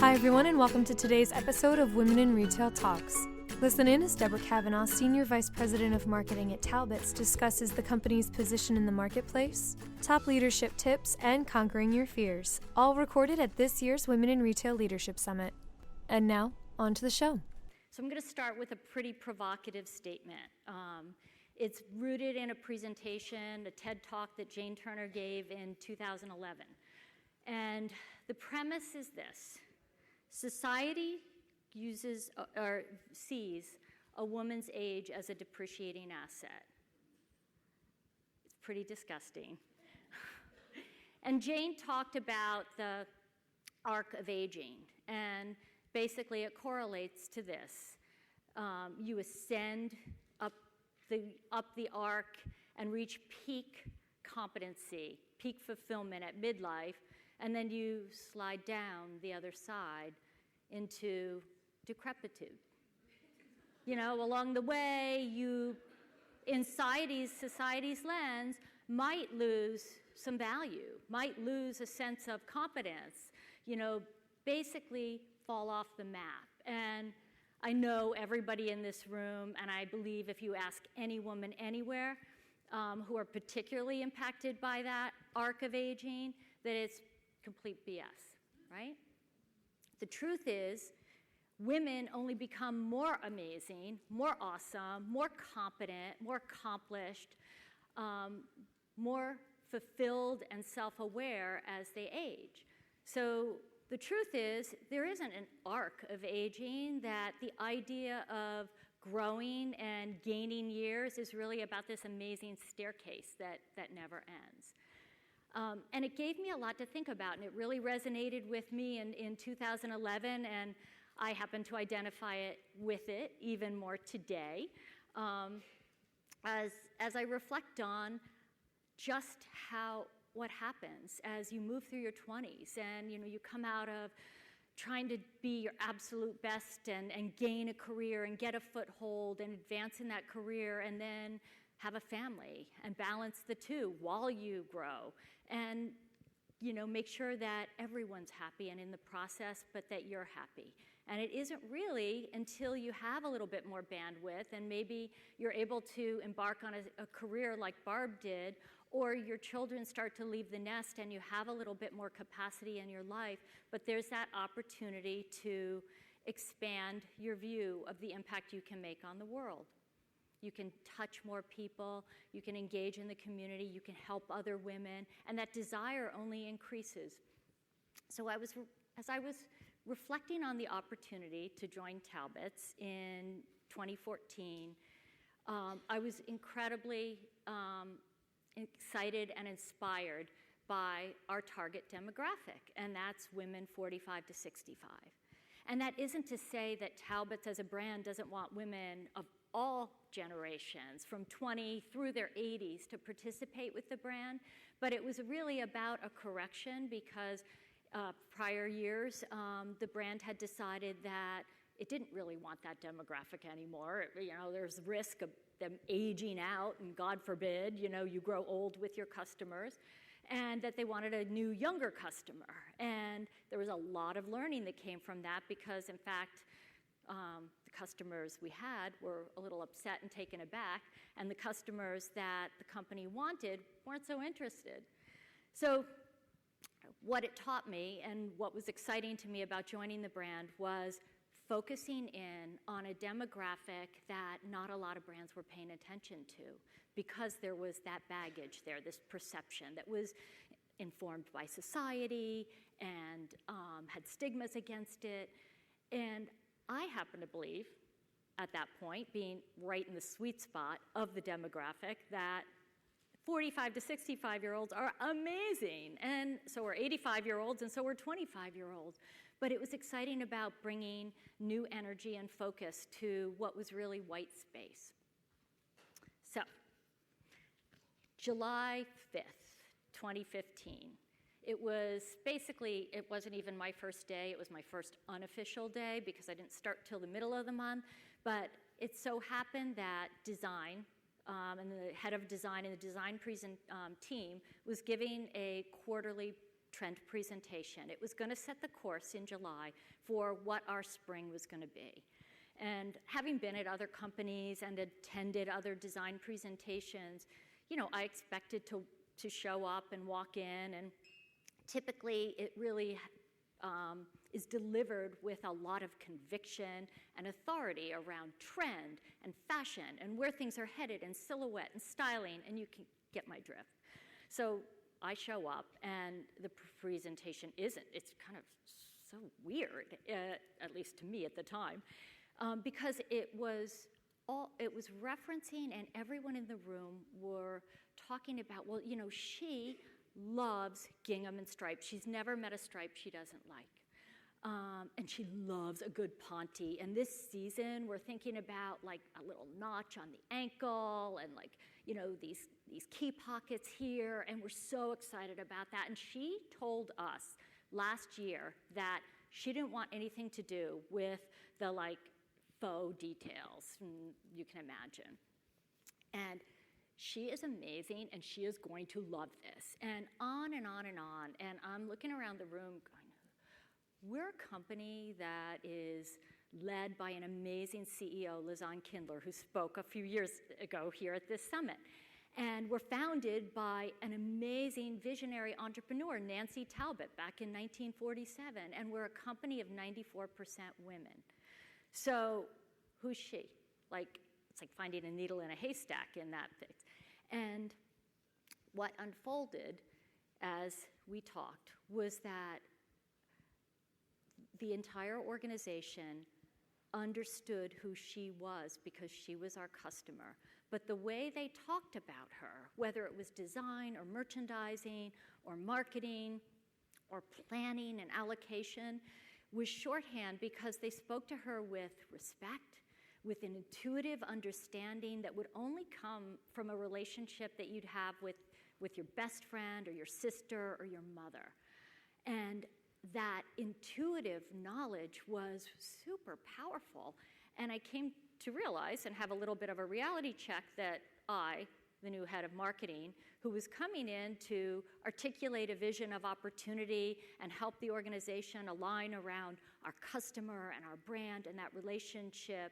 Hi everyone, and welcome to today's episode of Women in Retail Talks. Listen in as Deborah Cavanagh, Senior Vice President of Marketing at Talbots, discusses the company's position in the marketplace, top leadership tips, and conquering your fears, all recorded at this year's Women in Retail Leadership Summit. And now, on to the show. So I'm going to start with a pretty provocative statement. It's rooted in a presentation, a TED Talk that Jane Turner gave in 2011. And the premise is this: society uses or sees a woman's age as a depreciating asset. It's pretty disgusting. And Jane talked about the arc of aging, and basically it correlates to this. You ascend up the arc and reach peak competency, peak fulfillment at midlife, and then you slide down the other side into decrepitude. You know, along the way, you, in society's lens, might lose some value, might lose a sense of competence, you know, basically fall off the map. And I know everybody in this room, and I believe if you ask any woman anywhere who are particularly impacted by that arc of aging, that it's complete BS, right? The truth is, women only become more amazing, more awesome, more competent, more accomplished, more fulfilled and self-aware as they age. So the truth is, there isn't an arc of aging, that the idea of growing and gaining years is really about this amazing staircase that never ends. And it gave me a lot to think about, and it really resonated with me in 2011, and I happen to identify it with it even more today, as I reflect on just what happens as you move through your 20s, and you come out of trying to be your absolute best and gain a career and get a foothold and advance in that career, and then have a family and balance the two while you grow, and make sure that everyone's happy and in the process, but that you're happy. And it isn't really until you have a little bit more bandwidth and maybe you're able to embark on a career like Barb did, or your children start to leave the nest and you have a little bit more capacity in your life, but there's that opportunity to expand your view of the impact you can make on the world. You can touch more people, you can engage in the community, you can help other women, and that desire only increases. So as I was reflecting on the opportunity to join Talbots in 2014, I was incredibly excited and inspired by our target demographic, and that's women 45 to 65. And that isn't to say that Talbots as a brand doesn't want women of all generations, from 20 through their 80s, to participate with the brand, but it was really about a correction because prior years, the brand had decided that it didn't really want that demographic anymore. There's risk of them aging out, and God forbid, you grow old with your customers, and that they wanted a new, younger customer. And there was a lot of learning that came from that because, in fact, the customers we had were a little upset and taken aback, and the customers that the company wanted weren't so interested. So what it taught me and what was exciting to me about joining the brand was focusing in on a demographic that not a lot of brands were paying attention to, because there was that baggage there, this perception that was informed by society and had stigmas against it. And I happen to believe, at that point, being right in the sweet spot of the demographic, that 45 to 65-year-olds are amazing, and so are 85-year-olds, and so are 25-year-olds. But it was exciting about bringing new energy and focus to what was really white space. So, July 5th, 2015. It wasn't even my first day. It was my first unofficial day because I didn't start till the middle of the month. But it so happened that design and the head of design and the design team was giving a quarterly trend presentation. It was going to set the course in July for what our spring was going to be. And having been at other companies and attended other design presentations, I expected to show up and walk in, and typically it really is delivered with a lot of conviction and authority around trend and fashion and where things are headed and silhouette and styling, and you can get my drift. So I show up, and the presentation isn't. It's kind of so weird, at least to me at the time, because it was referencing, and everyone in the room were talking about, well, she loves gingham and stripes. She's never met a stripe she doesn't like. And she loves a good ponte. And this season, we're thinking about like a little notch on the ankle and like, these key pockets here. And we're so excited about that. And she told us last year that she didn't want anything to do with the like faux details, you can imagine. And she is amazing, and she is going to love this. And on and on and on. And I'm looking around the room going, we're a company that is led by an amazing CEO, Lizanne Kindler, who spoke a few years ago here at this summit. And we're founded by an amazing visionary entrepreneur, Nancy Talbot, back in 1947. And we're a company of 94% women. So who's she? It's like finding a needle in a haystack in that thing. And what unfolded as we talked was that the entire organization understood who she was because she was our customer. But the way they talked about her, whether it was design or merchandising or marketing or planning and allocation, was shorthand because they spoke to her with respect, with an intuitive understanding that would only come from a relationship that you'd have with your best friend or your sister or your mother. And that intuitive knowledge was super powerful. And I came to realize and have a little bit of a reality check that I, the new head of marketing, who was coming in to articulate a vision of opportunity and help the organization align around our customer and our brand and that relationship,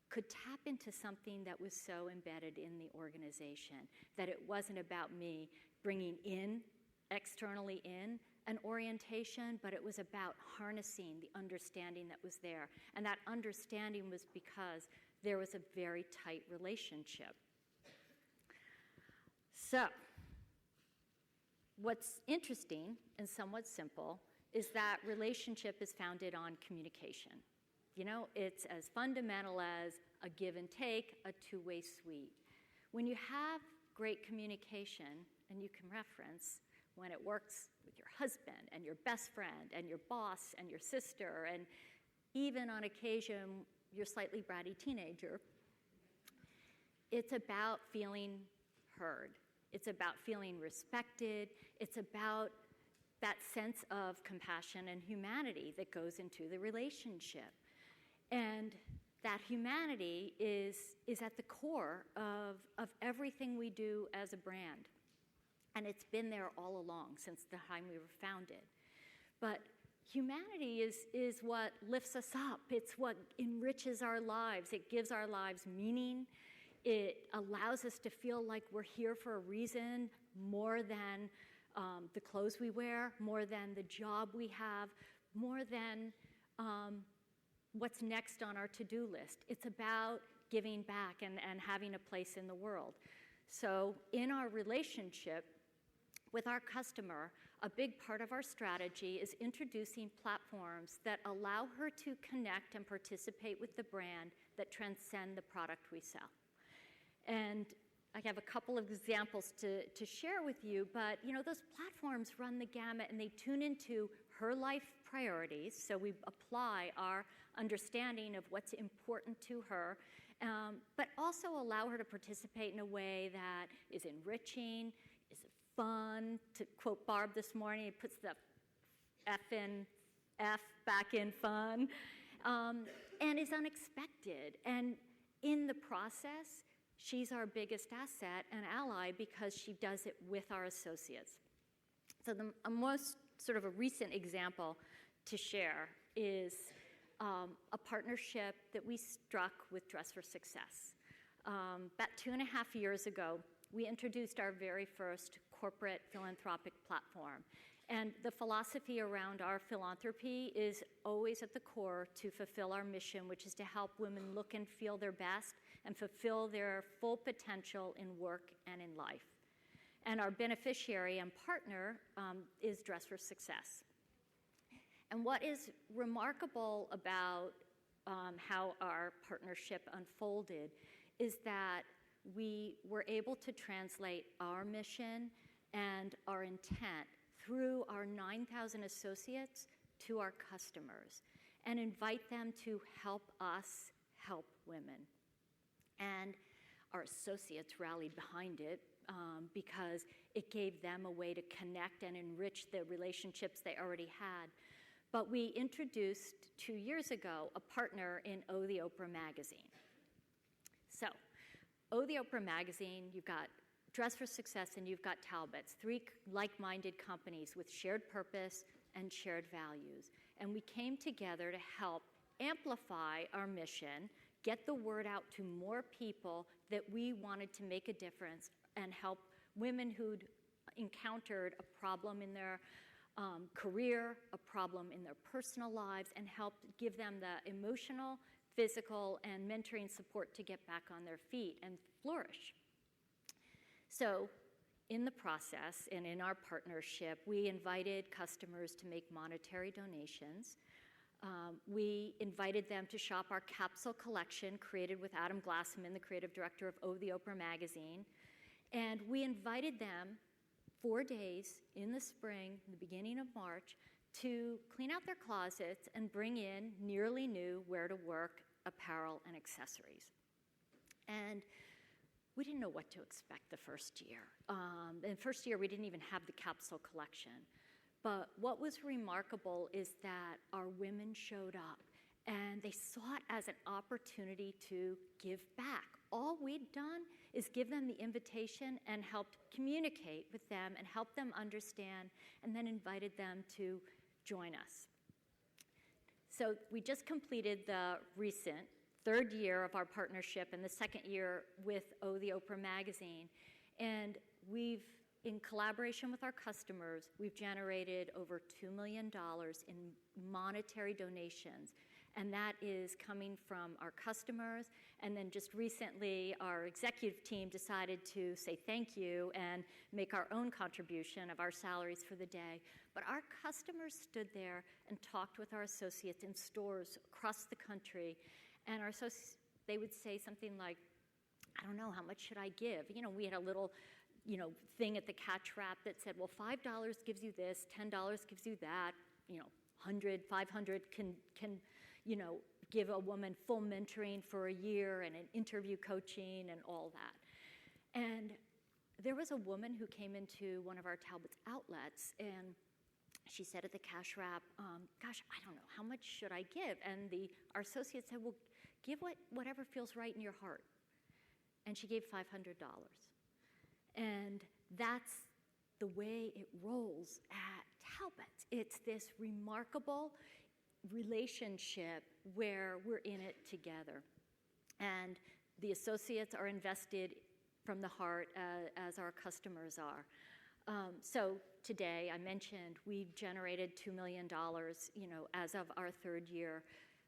could tap into something that was so embedded in the organization, that it wasn't about me bringing in, externally in, an orientation, but it was about harnessing the understanding that was there. And that understanding was because there was a very tight relationship. So, what's interesting and somewhat simple is that relationship is founded on communication. It's as fundamental as a give and take, a two-way street. When you have great communication, and you can reference when it works with your husband and your best friend and your boss and your sister, and even on occasion, your slightly bratty teenager, it's about feeling heard. It's about feeling respected. It's about that sense of compassion and humanity that goes into the relationship. And that humanity is at the core of everything we do as a brand. And it's been there all along since the time we were founded. But humanity is what lifts us up. It's what enriches our lives. It gives our lives meaning. It allows us to feel like we're here for a reason more than the clothes we wear, more than the job we have, more than what's next on our to-do list. It's about giving back and having a place in the world. So in our relationship with our customer, a big part of our strategy is introducing platforms that allow her to connect and participate with the brand that transcend the product we sell. And I have a couple of examples to share with you, but those platforms run the gamut and they tune into her life priorities, so we apply our understanding of what's important to her, but also allow her to participate in a way that is enriching, is fun. To quote Barb this morning, it puts the F back in fun, and is unexpected. And in the process, she's our biggest asset and ally because she does it with our associates. So a most sort of a recent example to share is a partnership that we struck with Dress for Success. About 2.5 years ago, we introduced our very first corporate philanthropic platform. And the philosophy around our philanthropy is always at the core to fulfill our mission, which is to help women look and feel their best and fulfill their full potential in work and in life. And our beneficiary and partner is Dress for Success. And what is remarkable about how our partnership unfolded is that we were able to translate our mission and our intent through our 9,000 associates to our customers and invite them to help us help women. And our associates rallied behind it because it gave them a way to connect and enrich the relationships they already had. But we introduced 2 years ago a partner in Oh the Oprah magazine. So, Oh the Oprah magazine, you've got Dress for Success and you've got Talbots, 3 like-minded companies with shared purpose and shared values. And we came together to help amplify our mission, get the word out to more people that we wanted to make a difference and help women who'd encountered a problem in their career, a problem in their personal lives, and help give them the emotional, physical, and mentoring support to get back on their feet and flourish. So in the process and in our partnership, we invited customers to make monetary donations. We invited them to shop our capsule collection created with Adam Glassman, the creative director of Oh the Oprah magazine. And we invited them 4 days in the spring, the beginning of March, to clean out their closets and bring in nearly new wear-to-work apparel and accessories. And we didn't know what to expect the first year. The first year, we didn't even have the capsule collection. But what was remarkable is that our women showed up, and they saw it as an opportunity to give back. All we'd done is give them the invitation and helped communicate with them and help them understand, and then invited them to join us. So we just completed the recent 3rd year of our partnership and the 2nd year with Oh the Oprah magazine. And we've, in collaboration with our customers, we've generated over $2 million in monetary donations. And that is coming from our customers. And then just recently, our executive team decided to say thank you and make our own contribution of our salaries for the day. But our customers stood there and talked with our associates in stores across the country. And our associates, they would say something like, I don't know, how much should I give? You know, we had a little, thing at the catch wrap that said, well, $5 gives you this, $10 gives you that, 100, 500 can give a woman full mentoring for a year and an interview coaching and all that. And there was a woman who came into one of our Talbots outlets, and she said at the cash wrap, gosh, I don't know, how much should I give? And our associate said, well, give whatever feels right in your heart. And she gave $500. And that's the way it rolls at Talbots. It's this remarkable relationship where we're in it together. And the associates are invested from the heart as our customers are. So today, I mentioned we've generated $2 million, as of our 3rd year.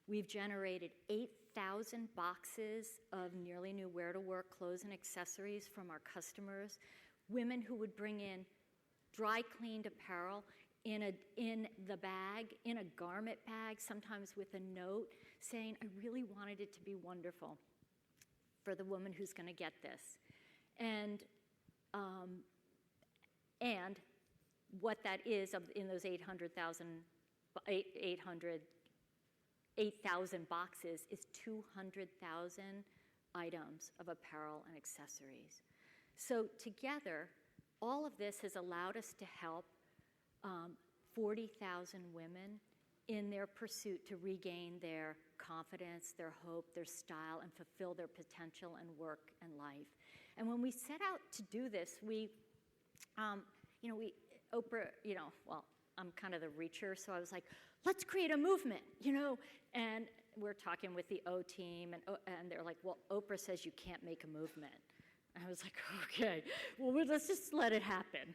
We've generated 8,000 boxes of nearly new wear-to-work clothes and accessories from our customers, women who would bring in dry-cleaned apparel in the bag, in a garment bag, sometimes with a note saying, I really wanted it to be wonderful for the woman who's going to get this. And what that is in those 8,000 boxes is 200,000 items of apparel and accessories. So together, all of this has allowed us to help 40,000 women in their pursuit to regain their confidence, their hope, their style, and fulfill their potential in work and life. And when we set out to do this, Oprah, well, I'm kind of the reacher, so I was like, let's create a movement, and we're talking with the O team, and they're like, well, Oprah says you can't make a movement. I was like, okay, well, let's just let it happen.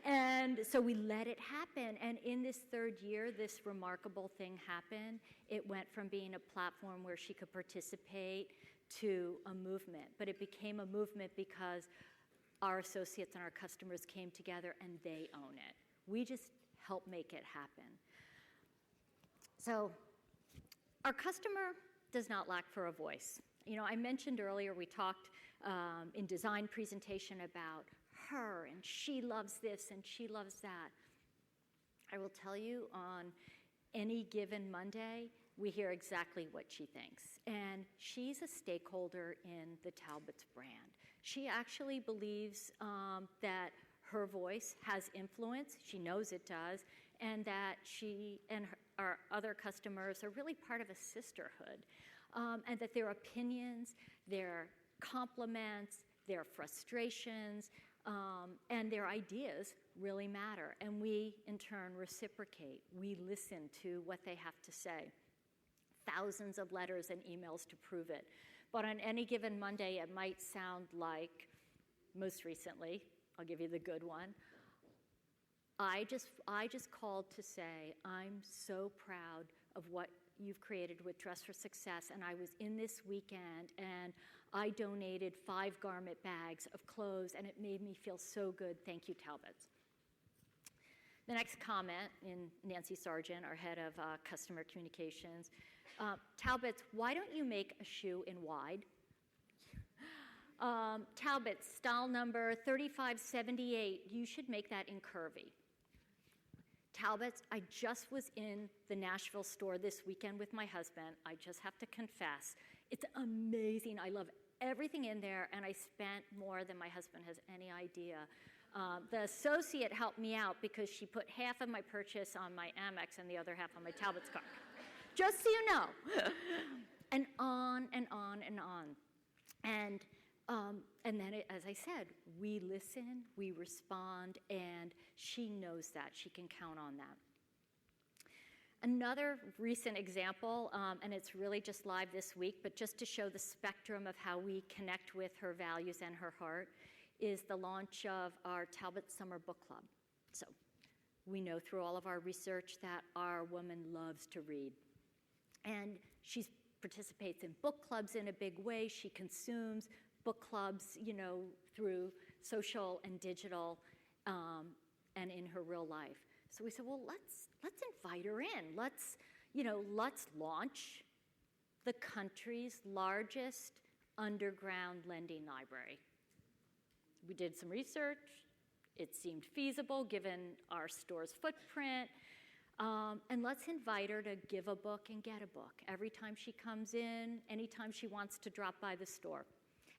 And so we let it happen. And in this third year, this remarkable thing happened. It went from being a platform where she could participate to a movement. But it became a movement because our associates and our customers came together and they own it. We just help make it happen. So our customer does not lack for a voice. I mentioned earlier, we talked in design presentation about her, and she loves this and she loves that. I will tell you, on any given Monday, we hear exactly what she thinks. And she's a stakeholder in the Talbots brand. She actually believes that her voice has influence. She knows it does, and that she and our other customers are really part of a sisterhood. And that their opinions, their compliments, their frustrations, and their ideas really matter. And we, in turn, reciprocate. We listen to what they have to say. Thousands of letters and emails to prove it. But on any given Monday, it might sound like, most recently, I'll give you the good one, I just called to say, I'm so proud of what you've created with Dress for Success, and I was in this weekend, and I donated 5 garment bags of clothes, and it made me feel so good. Thank you, Talbots. The next comment in Nancy Sargent, our head of customer communications. Talbots, why don't you make a shoe in wide? Talbots, style number 3578, you should make that in curvy. Talbots, I just was in the Nashville store this weekend with my husband. I just have to confess, it's amazing. I love everything in there, and I spent more than my husband has any idea. The associate helped me out because she put half of my purchase on my Amex and the other half on my Talbots card. Just so you know. And on and on and on. And then, as I said, we listen, we respond, and she knows that. She can count on that. Another recent example, and it's really just live this week, but just to show the spectrum of how we connect with her values and her heart, is the launch of our Talbot Summer Book Club. So we know through all of our research that our woman loves to read. And she participates in book clubs in a big way. She consumes book clubs, through social and digital, and in her real life. So we said, well, let's invite her in. Let's launch the country's largest underground lending library. We did some research. It seemed feasible given our store's footprint. And let's invite her to give a book and get a book every time she comes in, anytime she wants to drop by the store.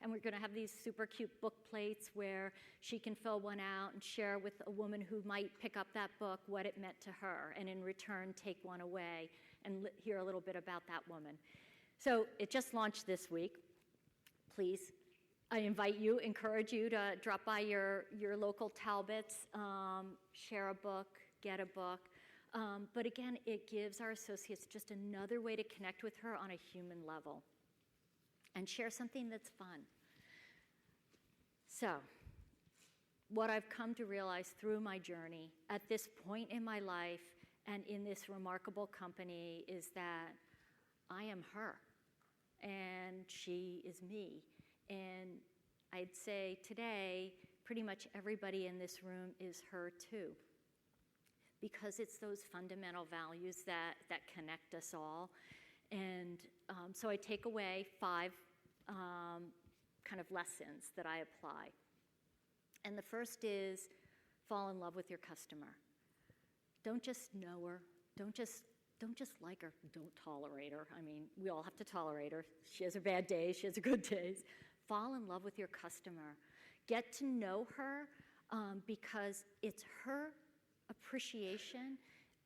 And we're going to have these super cute book plates where she can fill one out and share with a woman who might pick up that book what it meant to her, and in return take one away and hear a little bit about that woman. So it just launched this week. Please, I encourage you to drop by your local Talbots, share a book, get a book. But again, it gives our associates just another way to connect with her on a human level and share something that's fun. So, what I've come to realize through my journey at this point in my life and in this remarkable company is that I am her, and she is me. And I'd say today, pretty much everybody in this room is her too, because it's those fundamental values that connect us all. And so I take away 5 kind of lessons that I apply. And the first is fall in love with your customer. Don't just know her. Don't just like her. Don't tolerate her. I mean, we all have to tolerate her. She has her bad days. She has her good days. Fall in love with your customer. Get to know her because it's her appreciation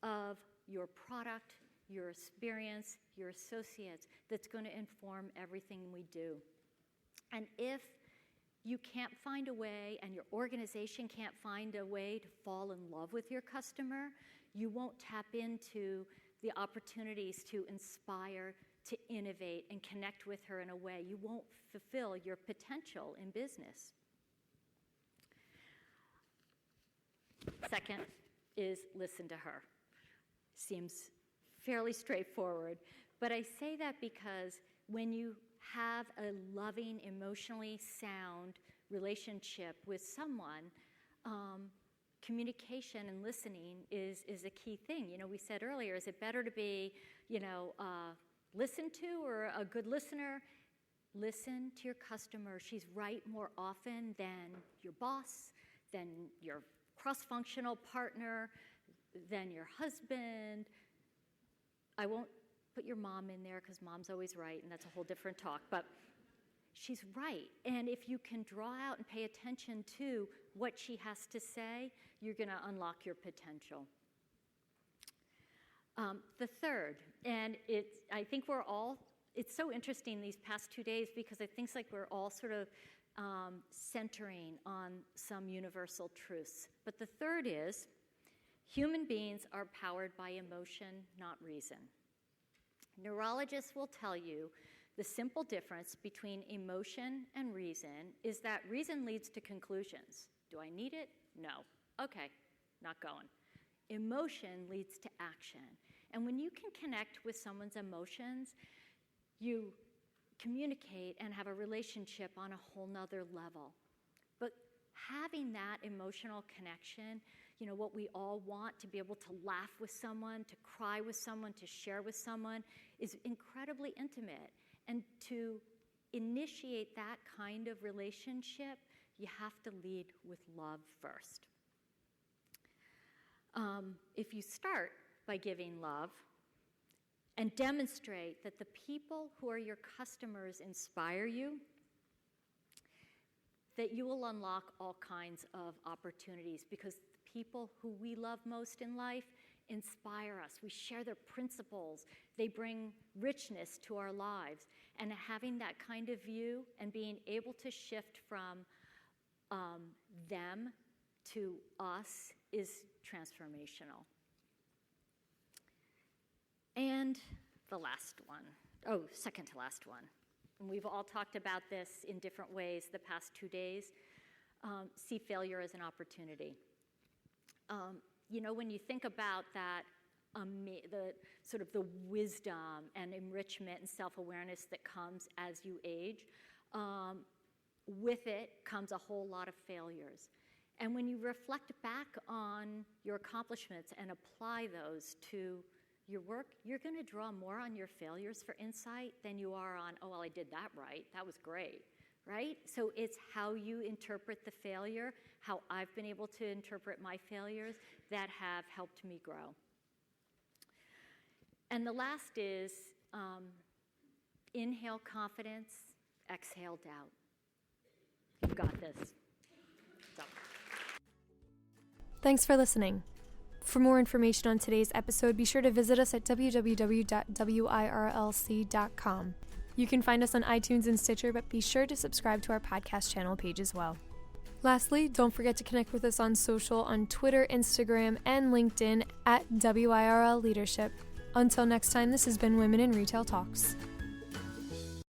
of your product, your experience, your associates that's going to inform everything we do. And if you can't find a way, and your organization can't find a way to fall in love with your customer, you won't tap into the opportunities to inspire, to innovate, and connect with her in a way. You won't fulfill your potential in business. Second is listen to her. Seems fairly straightforward, but I say that because when you have a loving, emotionally sound relationship with someone, communication and listening is a key thing. We said earlier, is it better to be, listened to or a good listener? Listen to your customer. She's right more often than your boss, than your cross-functional partner, than your husband. I won't put your mom in there because mom's always right, and that's a whole different talk, but she's right. And if you can draw out and pay attention to what she has to say, you're going to unlock your potential. The third, and I think it's so interesting these past 2 days because it thinks like we're all sort of centering on some universal truths. But the third is, human beings are powered by emotion, not reason. Neurologists will tell you the simple difference between emotion and reason is that reason leads to conclusions. Do I need it? No. Okay, not going. Emotion leads to action. And when you can connect with someone's emotions, you communicate and have a relationship on a whole nother level. But having that emotional connection, what we all want, to be able to laugh with someone, to cry with someone, to share with someone, is incredibly intimate. And to initiate that kind of relationship, you have to lead with love first. If you start by giving love and demonstrate that the people who are your customers inspire you, that you will unlock all kinds of opportunities, because the people who we love most in life inspire us. We share their principles. They bring richness to our lives. And having that kind of view and being able to shift from them to us is transformational. And the last one, second to last one. And we've all talked about this in different ways the past 2 days. See failure as an opportunity. When you think about that, the sort of the wisdom and enrichment and self-awareness that comes as you age, with it comes a whole lot of failures. And when you reflect back on your accomplishments and apply those to your work, you're going to draw more on your failures for insight than you are on, oh, well, I did that right. That was great, right? So it's how you interpret the failure, how I've been able to interpret my failures that have helped me grow. And the last is inhale confidence, exhale doubt. You've got this. So. Thanks for listening. For more information on today's episode, be sure to visit us at www.wirlc.com. You can find us on iTunes and Stitcher, but be sure to subscribe to our podcast channel page as well. Lastly, don't forget to connect with us on social on Twitter, Instagram, and LinkedIn at WIRL Leadership. Until next time, this has been Women in Retail Talks.